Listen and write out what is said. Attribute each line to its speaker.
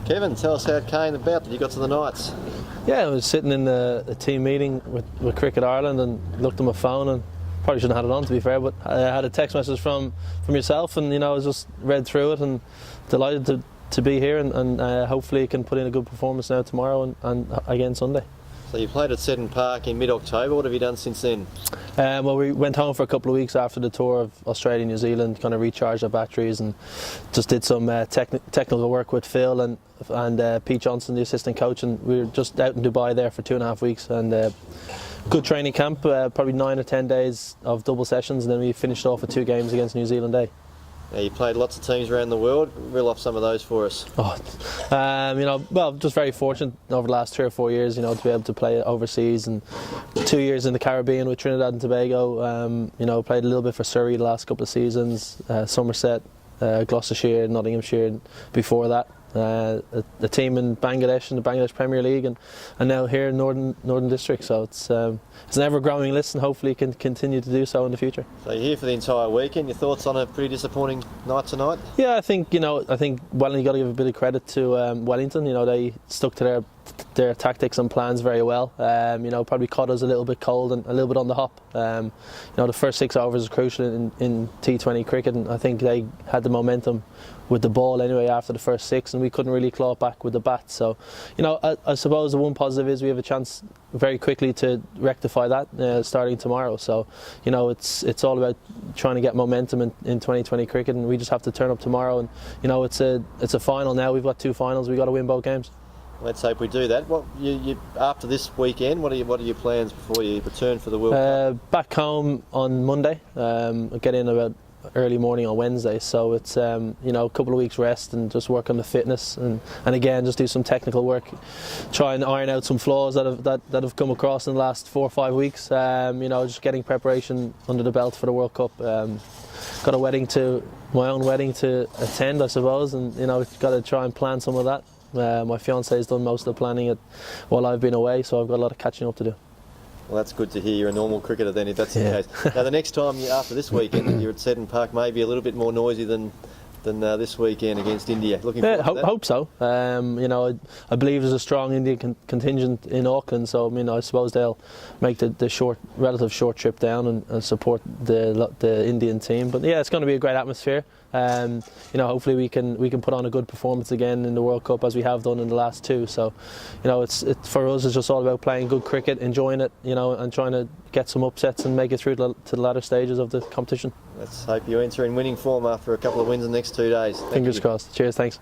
Speaker 1: Kevin, tell us how it came about that you got to the Knights.
Speaker 2: Yeah, I was sitting in a team meeting with Cricket Ireland and looked at my phone and probably shouldn't have had it on, to be fair, but I had a text message from yourself, and I just read through it and delighted to be here, and hopefully can put in a good performance now tomorrow and again Sunday.
Speaker 1: So you played at Seddon Park in mid-October. What have you done since then?
Speaker 2: Well, we went home for a couple of weeks after the tour of Australia and New Zealand, kind of recharged our batteries and just did some technical work with Phil and Pete Johnson, the assistant coach, and we were just out in Dubai there for 2.5 weeks, and good training camp, probably 9 or 10 days of double sessions, and then we finished off with 2 games against New Zealand A.
Speaker 1: Now, you played lots of teams around the world. Reel off some of those for us.
Speaker 2: Well, just very fortunate over the last 3 or 4 years, to be able to play overseas, and 2 years in the Caribbean with Trinidad and Tobago. Played a little bit for Surrey the last couple of seasons, Somerset, Gloucestershire, Nottinghamshire before that. A team in Bangladesh in the Bangladesh Premier League, and now here in Northern District. So it's an ever-growing list, and hopefully can continue to do so in the future.
Speaker 1: So you're here for the entire weekend. Your thoughts on a pretty disappointing night tonight?
Speaker 2: Yeah, I think Wellington, you got to give a bit of credit to Wellington. They stuck to their tactics and plans very well. Probably caught us a little bit cold and a little bit on the hop. The first 6 overs is crucial in T20 cricket, and I think they had the momentum with the ball anyway after the first 6, and we couldn't really claw it back with the bat. So, I suppose the one positive is we have a chance very quickly to rectify that starting tomorrow. So, it's all about trying to get momentum in 2020 cricket, and we just have to turn up tomorrow. And it's a final now. We've got 2 finals. We've got to win both games.
Speaker 1: Let's hope we do that. What you after this weekend? What are your plans before you return for the World Cup?
Speaker 2: Back home on Monday. I'll get in about early morning on Wednesday, so it's a couple of weeks rest and just work on the fitness and again just do some technical work, try and iron out some flaws that have come across in the last 4 or 5 weeks. Just getting preparation under the belt for the World Cup. Got my own wedding to attend, I suppose, and got to try and plan some of that. My fiance has done most of the planning while I've been away, so I've got a lot of catching up to do.
Speaker 1: Well, that's good to hear. You're a normal cricketer then, if that's the case. Now, the next time after this weekend, you're at Seddon Park, maybe a little bit more noisy than this weekend agagainst India. Looking forward to that?
Speaker 2: Hope so. I believe there's a strong Indian contingent in Auckland, so I suppose they'll make the relative short trip down and support the Indian team. But yeah, it's going to be a great atmosphere. Hopefully we can put on a good performance again in the World Cup as we have done in the last 2. So, it's for us, it's just all about playing good cricket, enjoying it, and trying to get some upsets and make it through to the latter stages of the competition.
Speaker 1: Let's hope you enter in winning form after a couple of wins in the next 2 days.
Speaker 2: Fingers crossed. Cheers, thanks.